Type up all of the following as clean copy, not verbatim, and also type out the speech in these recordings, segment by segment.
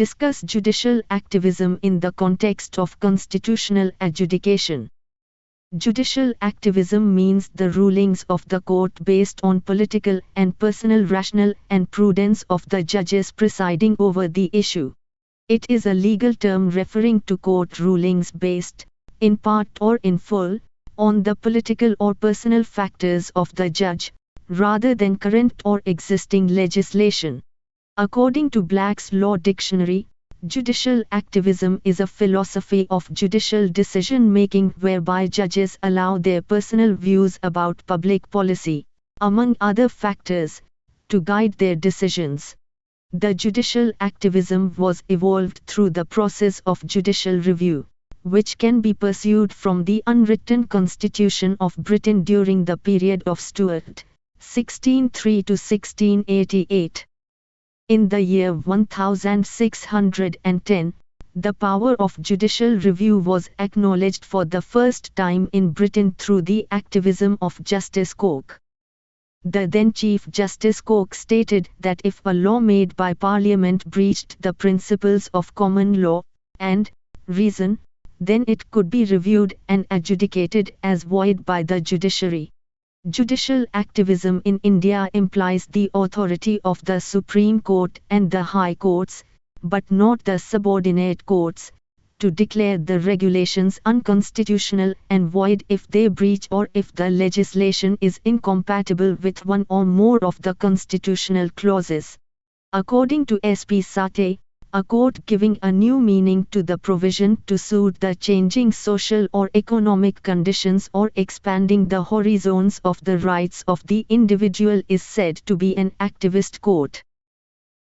discuss judicial activism in the context of constitutional adjudication. Judicial activism means the rulings of the court based on political and personal rationale and prudence of the judges presiding over the issue. It is a legal term referring to court rulings based, in part or in full, on the political or personal factors of the judge, rather than current or existing legislation. According to Black's Law Dictionary, judicial activism is a philosophy of judicial decision-making whereby judges allow their personal views about public policy, among other factors, to guide their decisions. The judicial activism was evolved through the process of judicial review, which can be pursued from the unwritten constitution of Britain during the period of Stuart, 1603 to 1688. In the year 1610, the power of judicial review was acknowledged for the first time in Britain through the activism of Justice Coke. The then Chief Justice Coke stated that if a law made by Parliament breached the principles of common law and reason, then it could be reviewed and adjudicated as void by the judiciary. Judicial activism in India implies the authority of the Supreme Court and the High Courts, but not the subordinate courts, to declare the regulations unconstitutional and void if they breach or if the legislation is incompatible with one or more of the constitutional clauses. According to S.P. Sate, a court giving a new meaning to the provision to suit the changing social or economic conditions or expanding the horizons of the rights of the individual is said to be an activist court.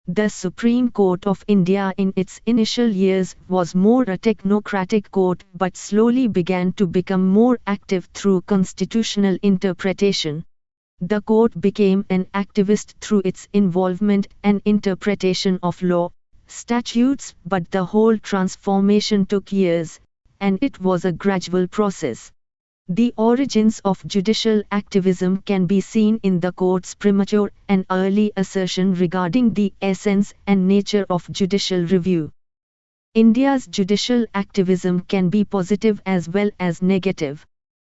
The Supreme Court of India in its initial years was more a technocratic court but slowly began to become more active through constitutional interpretation. The court became an activist through its involvement and interpretation of law, statutes, but the whole transformation took years, and it was a gradual process. The origins of judicial activism can be seen in the court's premature and early assertion regarding the essence and nature of judicial review. India's judicial activism can be positive as well as negative.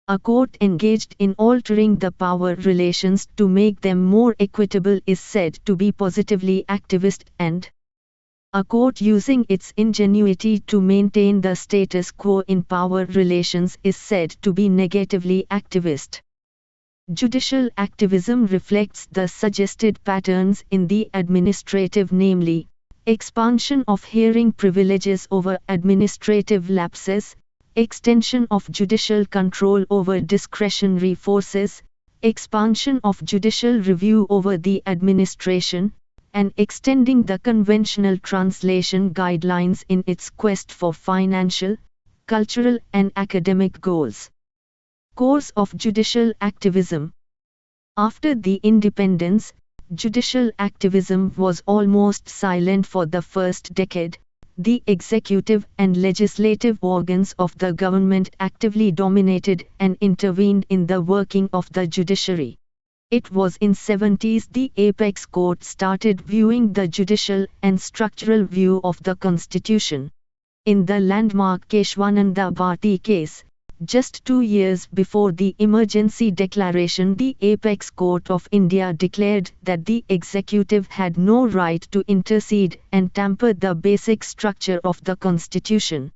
A court engaged in altering the power relations to make them more equitable is said to be positively activist, and a court using its ingenuity to maintain the status quo in power relations is said to be negatively activist. Judicial activism reflects the suggested patterns in the administrative, namely, expansion of hearing privileges over administrative lapses, extension of judicial control over discretionary forces, expansion of judicial review over the administration, and extending the conventional translation guidelines in its quest for financial, cultural, and academic goals. Course of judicial activism. After the independence, judicial activism was almost silent for the first decade. The executive and legislative organs of the government actively dominated and intervened in the working of the judiciary. It was in 70s the apex court started viewing the judicial and structural view of the constitution. In the landmark Keshwananda Bharti case, just 2 years before the emergency declaration, the apex court of India declared that the executive had no right to intercede and tamper the basic structure of the constitution.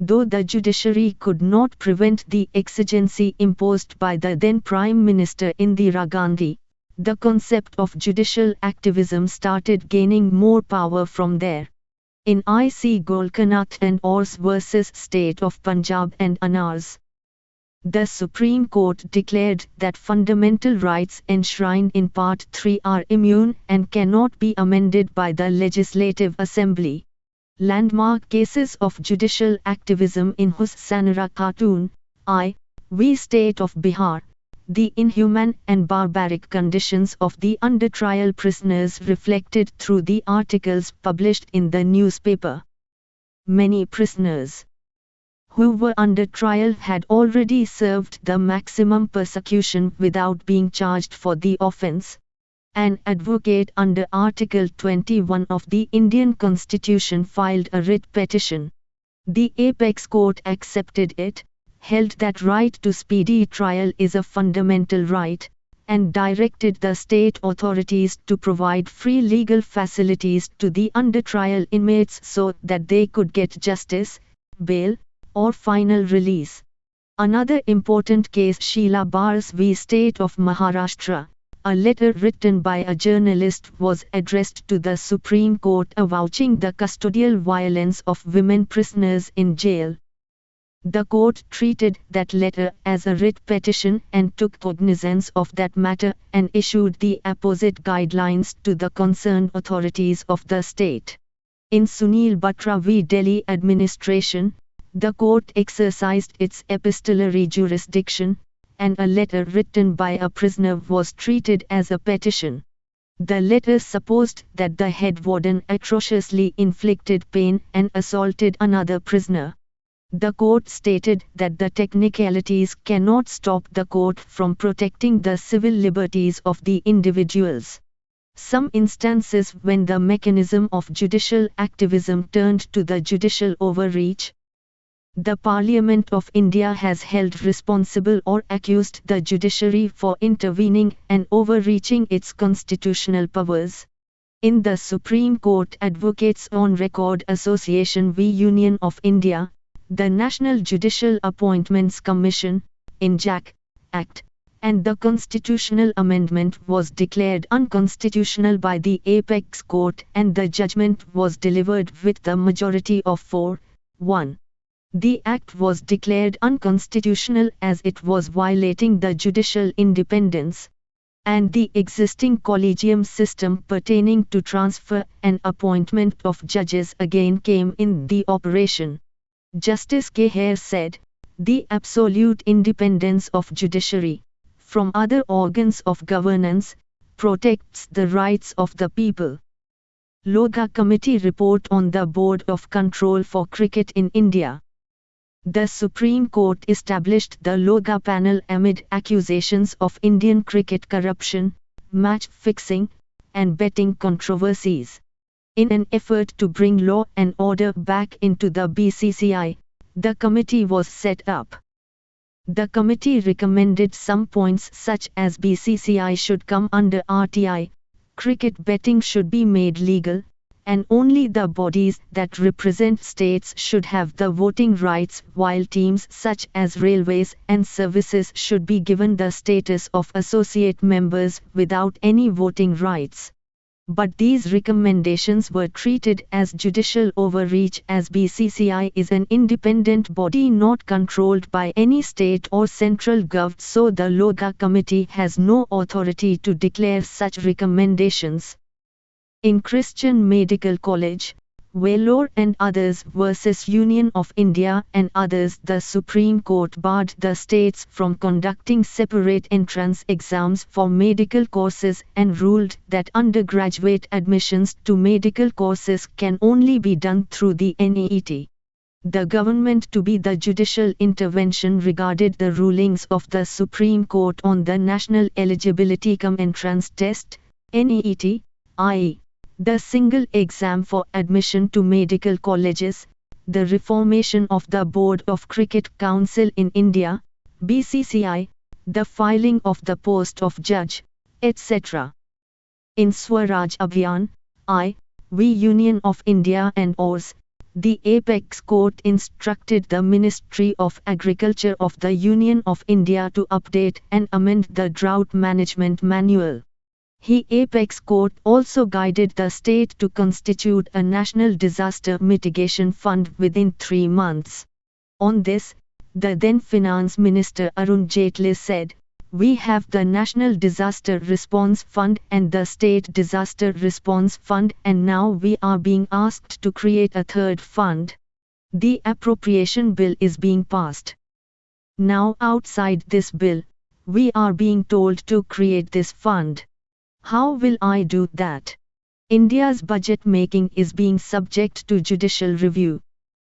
Though the judiciary could not prevent the exigency imposed by the then Prime Minister Indira Gandhi, the concept of judicial activism started gaining more power from there. In I.C. Golkanath and Ors vs. State of Punjab and Anars, the Supreme Court declared that fundamental rights enshrined in Part 3 are immune and cannot be amended by the Legislative Assembly. Landmark cases of judicial activism in Hussainara Khatun, I.V. State of Bihar. The inhuman and barbaric conditions of the under-trial prisoners reflected through the articles published in the newspaper. Many prisoners who were under trial had already served the maximum persecution without being charged for the offense. An advocate under Article 21 of the Indian Constitution filed a writ petition. The apex court accepted it, held that right to speedy trial is a fundamental right, and directed the state authorities to provide free legal facilities to the under-trial inmates so that they could get justice, bail, or final release. Another important case, Sheela Bars v. State of Maharashtra. A letter written by a journalist was addressed to the Supreme Court avouching the custodial violence of women prisoners in jail. The court treated that letter as a writ petition and took cognizance of that matter and issued the apposite guidelines to the concerned authorities of the state. In Sunil Batra v. Delhi Administration, the court exercised its epistolary jurisdiction, and a letter written by a prisoner was treated as a petition. The letter supposed that the head warden atrociously inflicted pain and assaulted another prisoner. The court stated that the technicalities cannot stop the court from protecting the civil liberties of the individuals. Some instances when the mechanism of judicial activism turned to the judicial overreach. The Parliament of India has held responsible or accused the judiciary for intervening and overreaching its constitutional powers. In the Supreme Court Advocates on Record Association v. Union of India, the National Judicial Appointments Commission, (INJAC) Act, and the constitutional amendment was declared unconstitutional by the Apex Court and the judgment was delivered with the majority of 4-1. The act was declared unconstitutional as it was violating the judicial independence, and the existing collegium system pertaining to transfer and appointment of judges again came in the operation. Justice Kher said, "The absolute independence of judiciary from other organs of governance protects the rights of the people." Loga Committee report on the Board of Control for Cricket in India. The Supreme Court established the Loga panel amid accusations of Indian cricket corruption, match fixing, and betting controversies. In an effort to bring law and order back into the BCCI, the committee was set up. The committee recommended some points such as BCCI should come under RTI, cricket betting should be made legal, and only the bodies that represent states should have the voting rights, while teams such as railways and services should be given the status of associate members without any voting rights. But these recommendations were treated as judicial overreach as BCCI is an independent body not controlled by any state or central government, so the Loga Committee has no authority to declare such recommendations. In Christian Medical College, Vellore and others versus Union of India and others, the Supreme Court barred the states from conducting separate entrance exams for medical courses and ruled that undergraduate admissions to medical courses can only be done through the NEET. The government to be the judicial intervention regarded the rulings of the Supreme Court on the National Eligibility Cum Entrance Test, NEET, i.e. the single exam for admission to medical colleges, the reformation of the Board of Cricket Council in India, BCCI, the filing of the post of judge, etc. In Swaraj Abhiyan, v. Union of India and ORS, the Apex Court instructed the Ministry of Agriculture of the Union of India to update and amend the Drought Management Manual. The Apex Court also guided the state to constitute a National Disaster Mitigation Fund within 3 months. On this, the then Finance Minister Arun Jaitley said, "We have the National Disaster Response Fund and the State Disaster Response Fund, and now we are being asked to create a third fund. The appropriation bill is being passed. Now outside this bill, we are being told to create this fund. How will I do that? India's budget making is being subject to judicial review.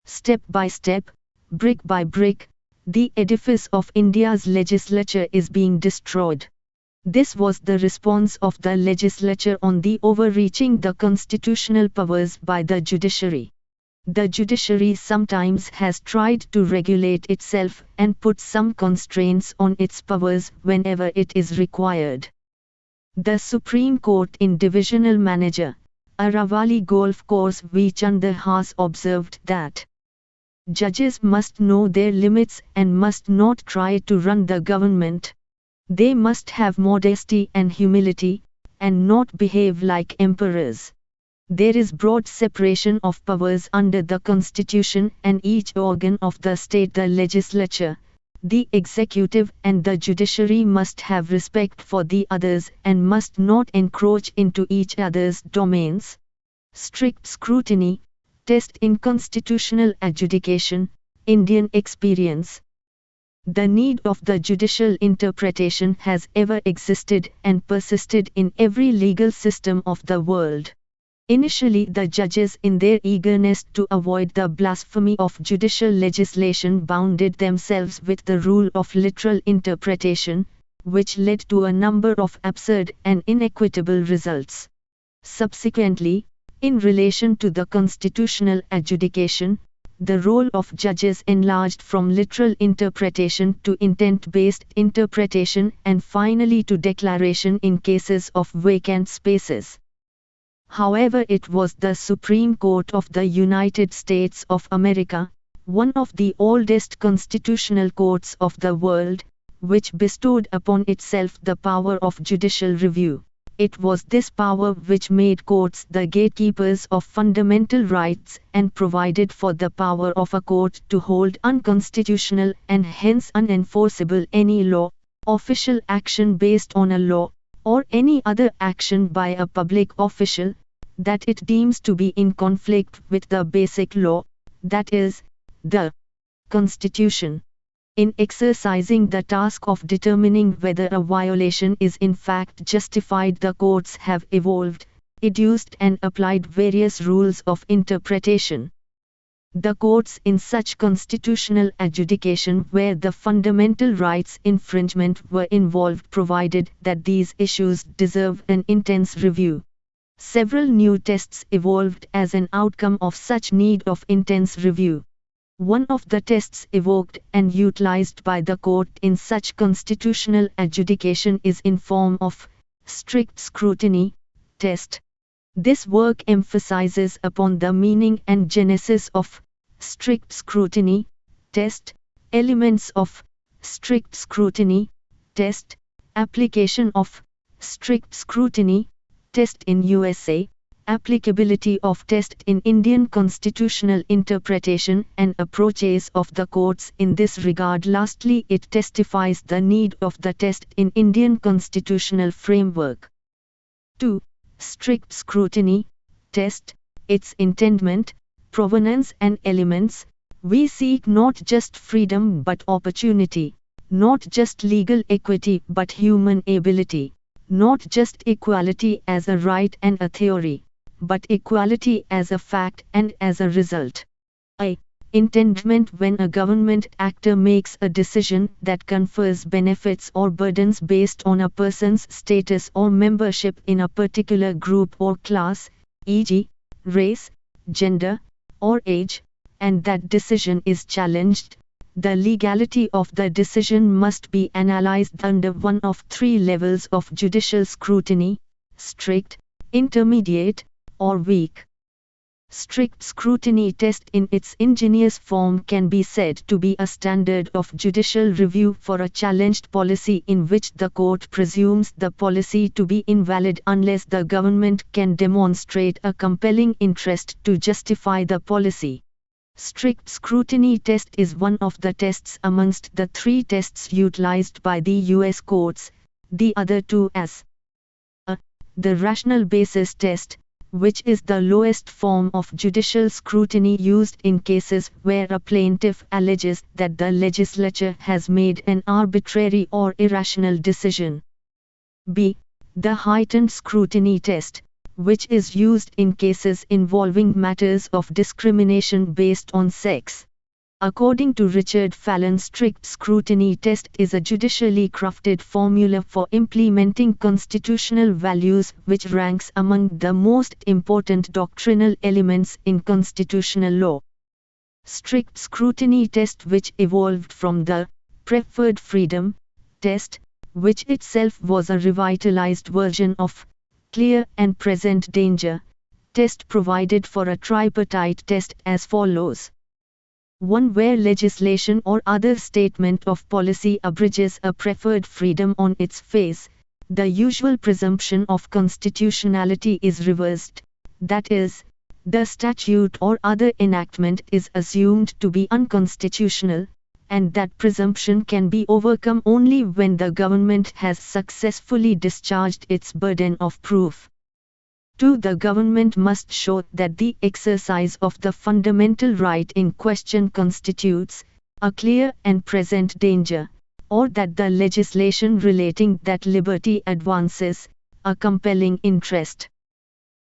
Step by step, brick by brick, the edifice of India's legislature is being destroyed. This was the response of the legislature on the overreaching the constitutional powers by the judiciary. The judiciary sometimes has tried to regulate itself and put some constraints on its powers whenever it is required. The Supreme Court in Divisional Manager, Aravali Golf Course v. Chandar has observed that judges must know their limits and must not try to run the government. They must have modesty and humility, and not behave like emperors. There is broad separation of powers under the Constitution, and each organ of the state, the legislature, the executive and the judiciary, must have respect for the others and must not encroach into each other's domains. Strict scrutiny, test in constitutional adjudication, Indian experience. The need of the judicial interpretation has ever existed and persisted in every legal system of the world. Initially, the judges, in their eagerness to avoid the blasphemy of judicial legislation, bounded themselves with the rule of literal interpretation, which led to a number of absurd and inequitable results. Subsequently, in relation to the constitutional adjudication, the role of judges enlarged from literal interpretation to intent-based interpretation and finally to declaration in cases of vacant spaces. However, it was the Supreme Court of the United States of America, one of the oldest constitutional courts of the world, which bestowed upon itself the power of judicial review. It was this power which made courts the gatekeepers of fundamental rights and provided for the power of a court to hold unconstitutional and hence unenforceable any law, official action based on a law, or any other action by a public official that it deems to be in conflict with the basic law, that is, the Constitution. In exercising the task of determining whether a violation is in fact justified, the courts have evolved, educed and applied various rules of interpretation. The courts in such constitutional adjudication where the fundamental rights infringement were involved provided that these issues deserve an intense review. Several new tests evolved as an outcome of such need of intense review. One of the tests evoked and utilized by the court in such constitutional adjudication is in form of strict scrutiny test. This work emphasizes upon the meaning and genesis of strict scrutiny test, elements of strict scrutiny test, application of strict scrutiny test in USA, applicability of test in Indian constitutional interpretation and approaches of the courts in this regard. Lastly, it testifies the need of the test in Indian constitutional framework. 2. Strict scrutiny test, its intendment, provenance and elements. We seek not just freedom but opportunity, not just legal equity but human ability, not just equality as a right and a theory, but equality as a fact and as a result. A. Intendment, when a government actor makes a decision that confers benefits or burdens based on a person's status or membership in a particular group or class, e.g., race, gender, or age, and that decision is challenged, the legality of the decision must be analyzed under one of three levels of judicial scrutiny: strict, intermediate, or weak. Strict scrutiny test in its ingenious form can be said to be a standard of judicial review for a challenged policy in which the court presumes the policy to be invalid unless the government can demonstrate a compelling interest to justify the policy. Strict scrutiny test is one of the tests amongst the three tests utilized by the U.S. courts, the other two as the rational basis test, which is the lowest form of judicial scrutiny used in cases where a plaintiff alleges that the legislature has made an arbitrary or irrational decision. B. The heightened scrutiny test, which is used in cases involving matters of discrimination based on sex. According to Richard Fallon, strict scrutiny test is a judicially crafted formula for implementing constitutional values which ranks among the most important doctrinal elements in constitutional law. Strict scrutiny test, which evolved from the preferred freedom test, which itself was a revitalized version of clear and present danger test, provided for a tripartite test as follows. 1. Where legislation or other statement of policy abridges a preferred freedom on its face, the usual presumption of constitutionality is reversed, that is, the statute or other enactment is assumed to be unconstitutional, and that presumption can be overcome only when the government has successfully discharged its burden of proof. 2. The government must show that the exercise of the fundamental right in question constitutes a clear and present danger, or that the legislation relating that liberty advances a compelling interest.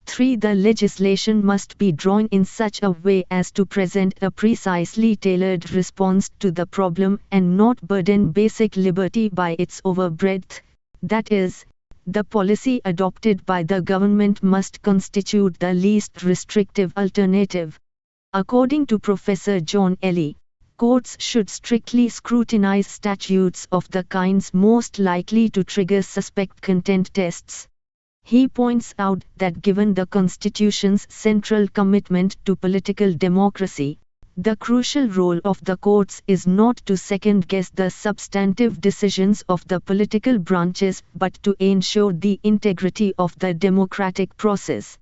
3. The legislation must be drawn in such a way as to present a precisely tailored response to the problem and not burden basic liberty by its overbreadth, that is, the policy adopted by the government must constitute the least restrictive alternative. According to Professor John Ellie, courts should strictly scrutinize statutes of the kinds most likely to trigger suspect content tests. He points out that given the Constitution's central commitment to political democracy, the crucial role of the courts is not to second-guess the substantive decisions of the political branches but to ensure the integrity of the democratic process.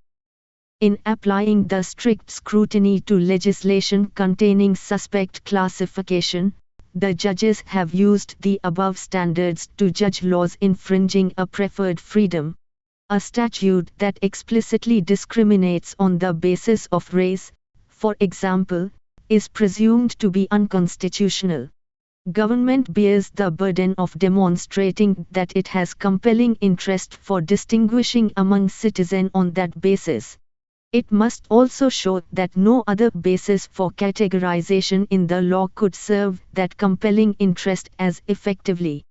In applying the strict scrutiny to legislation containing suspect classification, the judges have used the above standards to judge laws infringing a preferred freedom. A statute that explicitly discriminates on the basis of race, for example, is presumed to be unconstitutional. Government bears the burden of demonstrating that it has compelling interest for distinguishing among citizens on that basis. It must also show that no other basis for categorization in the law could serve that compelling interest as effectively.